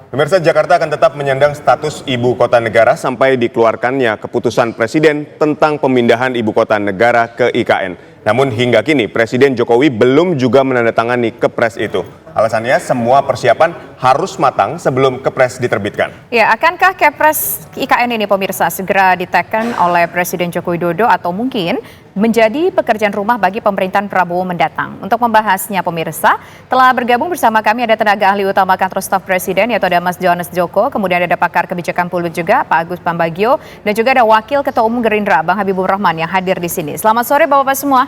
Pemirsa, Jakarta akan tetap menyandang status ibu kota negara sampai dikeluarkannya keputusan Presiden tentang pemindahan ibu kota negara ke IKN. Namun hingga kini Presiden Jokowi belum juga menandatangani Kepres itu. Alasannya semua persiapan harus matang sebelum Kepres diterbitkan. Ya, akankah Kepres IKN ini pemirsa segera diteken oleh Presiden Joko Widodo atau mungkin menjadi pekerjaan rumah bagi pemerintahan Prabowo mendatang? Untuk membahasnya pemirsa, telah bergabung bersama kami ada tenaga ahli utama kantor staf Presiden yaitu ada Mas Johannes Joko, kemudian ada pakar kebijakan publik juga Pak Agus Pambagio, dan juga ada Wakil Ketua Umum Gerindra Bang Habibur Rahman yang hadir di sini. Selamat sore Bapak-Bapak semua.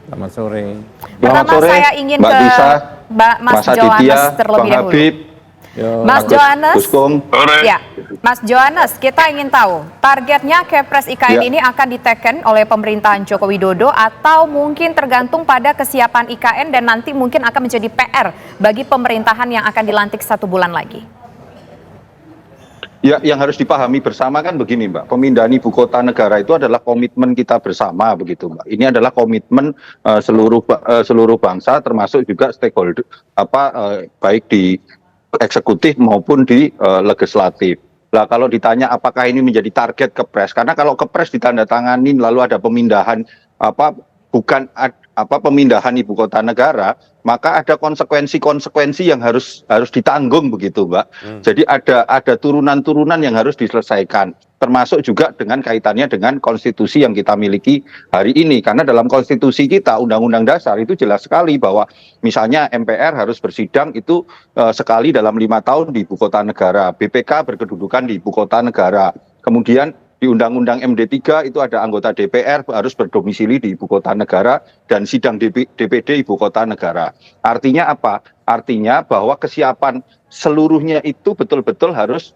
Selamat sore. Pertama saya ingin Mbak ke Disa, Mas Johannes terlebih Bang dahulu. Habib, Mas Johannes, Sore. ya, Mas Johannes, kita ingin tahu targetnya Kepres IKN ini akan diteken oleh pemerintahan Joko Widodo atau mungkin tergantung pada kesiapan IKN dan nanti mungkin akan menjadi PR bagi pemerintahan yang akan dilantik 1 bulan lagi. Ya, yang harus dipahami bersama kan begini, Mbak. Pemindahan ibu kota negara itu adalah komitmen kita bersama, begitu, Mbak. Ini adalah komitmen seluruh bangsa, termasuk juga stakeholder, baik di eksekutif maupun di legislatif. Lah, kalau ditanya apakah ini menjadi target Kepres, karena kalau Kepres ditandatangani lalu ada pemindahan pemindahan ibu kota negara, maka ada konsekuensi yang harus ditanggung, begitu, Mbak. Jadi ada turunan-turunan yang harus diselesaikan, termasuk juga dengan kaitannya dengan konstitusi yang kita miliki hari ini. Karena dalam konstitusi kita, Undang-Undang Dasar itu jelas sekali bahwa misalnya MPR harus bersidang itu sekali dalam 5 tahun di ibu kota negara, BPK berkedudukan di ibu kota negara, kemudian di Undang-Undang MD3 itu ada anggota DPR harus berdomisili di ibu kota negara dan sidang DPD ibu kota negara. Artinya apa? Artinya bahwa kesiapan seluruhnya itu betul-betul harus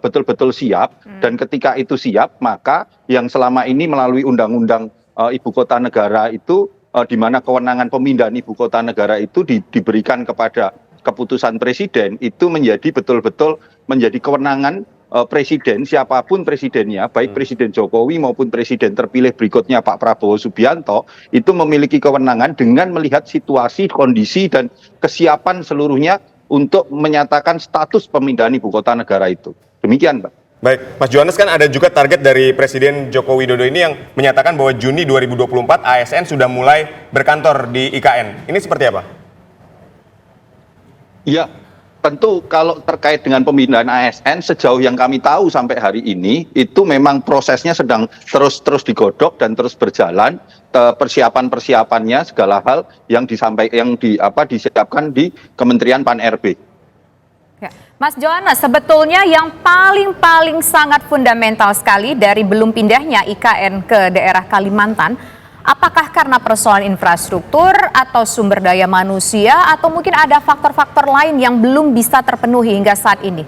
betul-betul siap, dan ketika itu siap maka yang selama ini melalui Undang-Undang ibu kota negara itu di mana kewenangan pemindahan ibu kota negara itu diberikan kepada keputusan Presiden, itu menjadi betul-betul menjadi kewenangan Presiden, siapapun presidennya, baik Presiden Jokowi maupun Presiden terpilih berikutnya Pak Prabowo Subianto, itu memiliki kewenangan dengan melihat situasi, kondisi, dan kesiapan seluruhnya untuk menyatakan status pemindahan ibu kota negara itu. Demikian, Pak. Baik, Mas Johannes, kan ada juga target dari Presiden Joko Widodo ini yang menyatakan bahwa Juni 2024 ASN sudah mulai berkantor di IKN. Ini seperti apa? Ya, tentu kalau terkait dengan pemindahan ASN, sejauh yang kami tahu sampai hari ini itu memang prosesnya sedang terus digodok dan terus berjalan, persiapannya segala hal yang disiapkan di Kementerian Pan-RB. Ya. Mas Johannes, sebetulnya yang paling sangat fundamental sekali dari belum pindahnya IKN ke daerah Kalimantan, apakah karena persoalan infrastruktur atau sumber daya manusia atau mungkin ada faktor-faktor lain yang belum bisa terpenuhi hingga saat ini?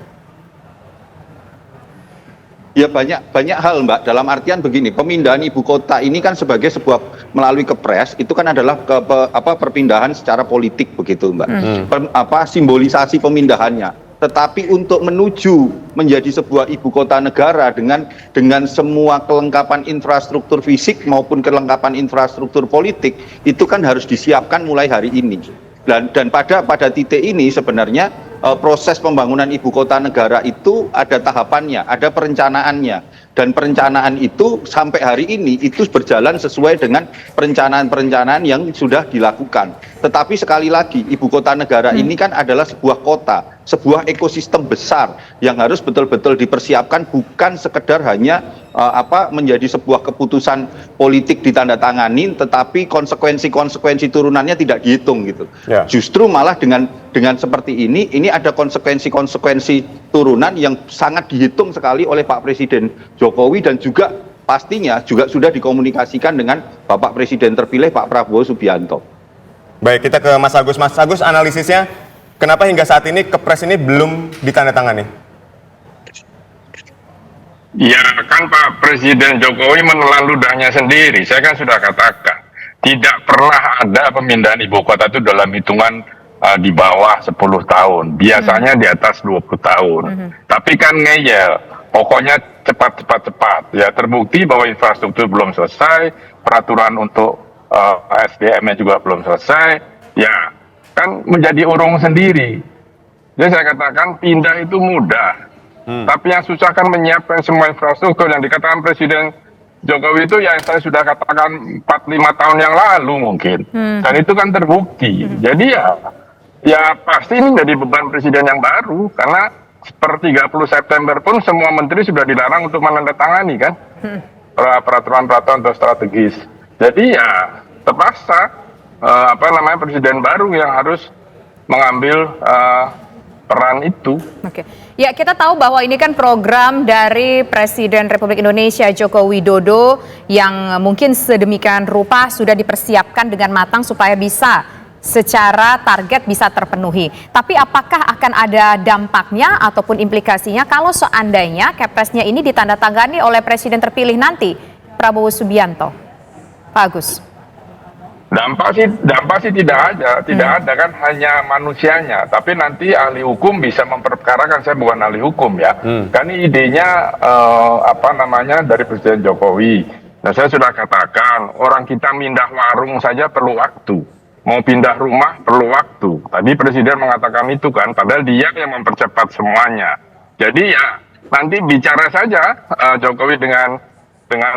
Ya, banyak hal, Mbak. Dalam artian begini, pemindahan ibu kota ini kan sebagai sebuah melalui Kepres itu kan adalah perpindahan secara politik, begitu, Mbak. Simbolisasi pemindahannya. Tetapi untuk menuju menjadi sebuah ibu kota negara dengan semua kelengkapan infrastruktur fisik maupun kelengkapan infrastruktur politik itu kan harus disiapkan mulai hari ini. Dan pada titik ini sebenarnya proses pembangunan ibu kota negara itu ada tahapannya, ada perencanaannya, dan perencanaan itu sampai hari ini itu berjalan sesuai dengan perencanaan yang sudah dilakukan. Tetapi sekali lagi, ibu kota negara ini kan adalah sebuah kota, sebuah ekosistem besar yang harus betul-betul dipersiapkan, bukan sekedar hanya menjadi sebuah keputusan politik ditandatangani, tetapi konsekuensi turunannya tidak dihitung, gitu. Ya. Justru malah dengan seperti ini ada konsekuensi turunan yang sangat dihitung sekali oleh Pak Presiden Jokowi, dan juga pastinya juga sudah dikomunikasikan dengan Bapak Presiden terpilih Pak Prabowo Subianto. Baik, kita ke Mas Agus. Mas Agus, analisisnya kenapa hingga saat ini Kepres ini belum ditandatangani? Ya, kan Pak Presiden Jokowi menelan ludahnya sendiri. Saya kan sudah katakan, tidak pernah ada pemindahan ibu kota itu dalam hitungan di bawah 10 tahun. Biasanya di atas 20 tahun. Tapi kan ngeyel, pokoknya cepat. Ya, terbukti bahwa infrastruktur belum selesai, peraturan untuk SDM-nya juga belum selesai. Ya, kan menjadi urung sendiri. Jadi saya katakan pindah itu mudah. Tapi yang susah kan menyiapkan semua infrastruktur yang dikatakan Presiden Jokowi itu yang saya sudah katakan 4-5 tahun yang lalu mungkin. Dan itu kan terbukti. Jadi ya pasti ini menjadi beban Presiden yang baru. Karena per 30 September pun semua menteri sudah dilarang untuk menandatangani kan. Peraturan-peraturan atau strategis. Jadi ya terpaksa Presiden baru yang harus mengambil peran itu. Oke. Ya, kita tahu bahwa ini kan program dari Presiden Republik Indonesia Joko Widodo yang mungkin sedemikian rupa sudah dipersiapkan dengan matang supaya bisa secara target bisa terpenuhi. Tapi apakah akan ada dampaknya ataupun implikasinya kalau seandainya Kepresnya ini ditandatangani oleh Presiden terpilih nanti, Prabowo Subianto? Pak Agus. Dampak sih tidak ada kan, hanya manusianya. Tapi nanti ahli hukum bisa memperkarakan, saya bukan ahli hukum ya. Kan ini idenya dari Presiden Jokowi. Nah saya sudah katakan, orang kita pindah warung saja perlu waktu. Mau pindah rumah perlu waktu. Tadi Presiden mengatakan itu kan, padahal dia yang mempercepat semuanya. Jadi ya nanti bicara saja Jokowi dengan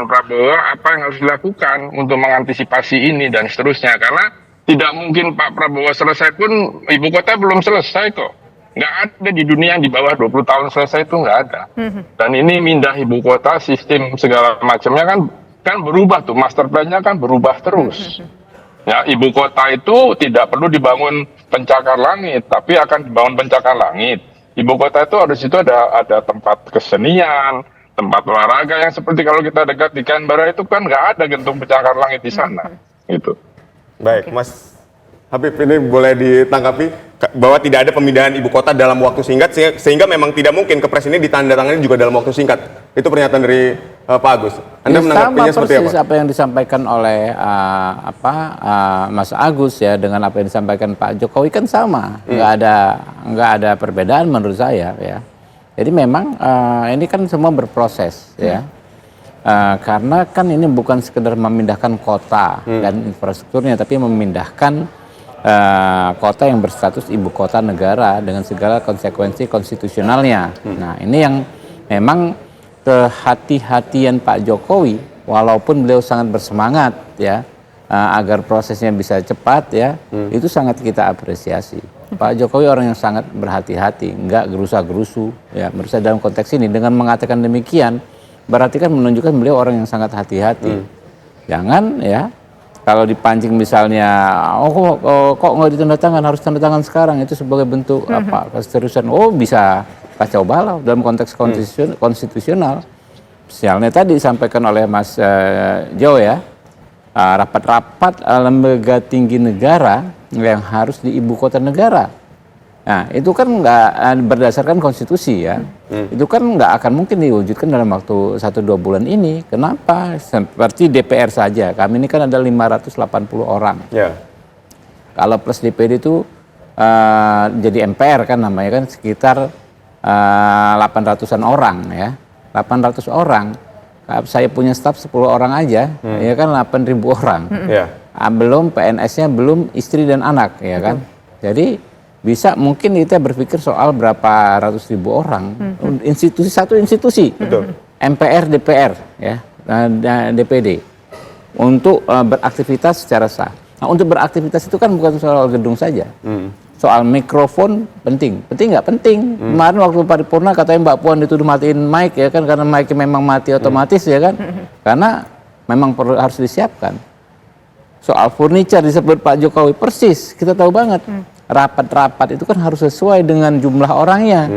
Prabowo apa yang harus dilakukan untuk mengantisipasi ini dan seterusnya. Karena tidak mungkin Pak Prabowo selesai pun ibu kota belum selesai kok. Nggak ada di dunia yang di bawah 20 tahun selesai itu nggak ada. Dan ini mindah ibu kota, sistem segala macamnya kan berubah tuh, master plan-nya kan berubah terus. Ya, ibu kota itu tidak perlu dibangun pencakar langit, tapi akan dibangun pencakar langit. Ibu kota itu itu ada tempat kesenian, tempat olahraga yang seperti kalau kita dekat di Canberra itu kan nggak ada gentung pencakar langit di sana, gitu. Baik, Mas Habib, ini boleh ditanggapi bahwa tidak ada pemindahan ibu kota dalam waktu singkat sehingga memang tidak mungkin Kepres ini ditandatangani juga dalam waktu singkat. Itu pernyataan dari Pak Agus. Anda menanggapinya seperti apa? Sama apa yang disampaikan oleh Mas Agus ya dengan apa yang disampaikan Pak Jokowi kan sama, nggak ada perbedaan menurut saya ya. Jadi memang ini kan semua berproses ya. Karena kan ini bukan sekedar memindahkan kota dan infrastrukturnya, tapi memindahkan kota yang berstatus ibu kota negara dengan segala konsekuensi konstitusionalnya. Nah ini yang memang kehati-hatian Pak Jokowi, walaupun beliau sangat bersemangat ya agar prosesnya bisa cepat ya, itu sangat kita apresiasi. Pak Jokowi orang yang sangat berhati-hati, nggak gerusa-gerusu ya. Menurut saya dalam konteks ini dengan mengatakan demikian berarti kan menunjukkan beliau orang yang sangat hati-hati. Jangan ya kalau dipancing misalnya, kok nggak ditandatangan, harus tanda tangan sekarang, itu sebagai bentuk apa keseriusan. Bisa kacau balau dalam konteks konstitusional. Misalnya tadi disampaikan oleh Mas Jo ya, rapat-rapat lembaga tinggi negara yang harus di ibu kota negara. Nah itu kan nggak berdasarkan konstitusi ya, itu kan nggak akan mungkin diwujudkan dalam waktu 1-2 bulan ini. Kenapa? Seperti DPR saja, kami ini kan ada 580 orang. Yeah. Kalau plus DPD itu jadi MPR kan namanya kan sekitar 800-an orang ya, 800 orang. Saya punya staf 10 orang aja, ya kan 8.000 orang. Yeah. Belum PNS-nya, belum istri dan anak ya kan. Jadi bisa mungkin kita berpikir soal berapa ratus ribu orang, satu institusi, betul. MPR, DPR, ya, DPD, untuk beraktivitas secara sah. Nah, untuk beraktivitas itu kan bukan soal gedung saja, soal mikrofon penting nggak penting. Kemarin waktu paripurna katanya Mbak Puan dituduh matiin mic ya kan, karena mic memang mati otomatis ya kan, karena memang harus disiapkan. Soal furniture disebut Pak Jokowi persis, kita tahu banget. Rapat-rapat itu kan harus sesuai dengan jumlah orangnya.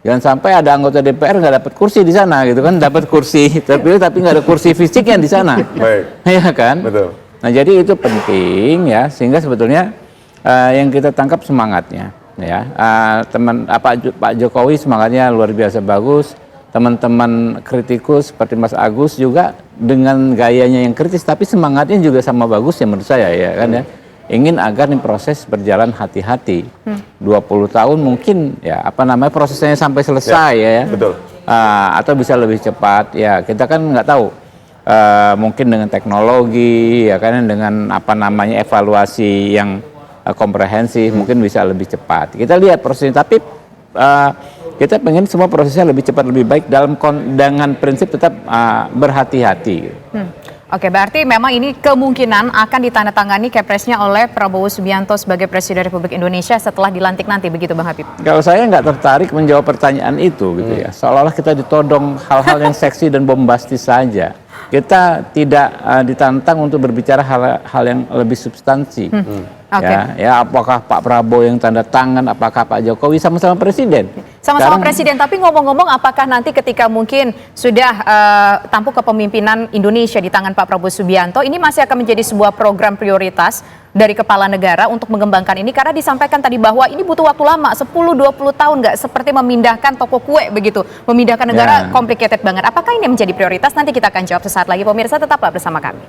Jangan sampai ada anggota DPR nggak dapat kursi di sana gitu kan, dapat kursi tapi nggak ada kursi fisiknya di sana. Baik. Ya kan? Betul. Nah, jadi itu penting ya, sehingga sebetulnya yang kita tangkap semangatnya ya. Pak Jokowi semangatnya luar biasa bagus. Teman-teman kritikus seperti Mas Agus juga dengan gayanya yang kritis tapi semangatnya juga sama bagus ya menurut saya ya kan ya. Ingin agar nih proses berjalan hati-hati. 20 tahun mungkin ya prosesnya sampai selesai ya. Betul. Atau bisa lebih cepat ya, kita kan nggak tahu. Mungkin dengan teknologi ya kan, dengan evaluasi yang komprehensif mungkin bisa lebih cepat. Kita lihat prosesnya, tapi kita pengen semua prosesnya lebih cepat lebih baik dengan prinsip tetap berhati-hati. Oke, berarti memang ini kemungkinan akan ditandatangani Kepresnya oleh Prabowo Subianto sebagai Presiden Republik Indonesia setelah dilantik nanti, begitu Bang Habib? Kalau saya nggak tertarik menjawab pertanyaan itu, gitu ya. Seolah-olah kita ditodong hal-hal yang seksi dan bombastis saja. Kita tidak ditantang untuk berbicara hal yang lebih substansi. Ya, apakah Pak Prabowo yang tanda tangan, apakah Pak Jokowi sama-sama presiden? Sama-sama presiden, tapi ngomong-ngomong apakah nanti ketika mungkin sudah tampuk kepemimpinan Indonesia di tangan Pak Prabowo Subianto, ini masih akan menjadi sebuah program prioritas dari kepala negara untuk mengembangkan ini? Karena disampaikan tadi bahwa ini butuh waktu lama, 10-20 tahun, nggak seperti memindahkan toko kue begitu. Memindahkan negara complicated banget. Apakah ini menjadi prioritas? Nanti kita akan jawab sesaat lagi. Pemirsa, tetaplah bersama kami.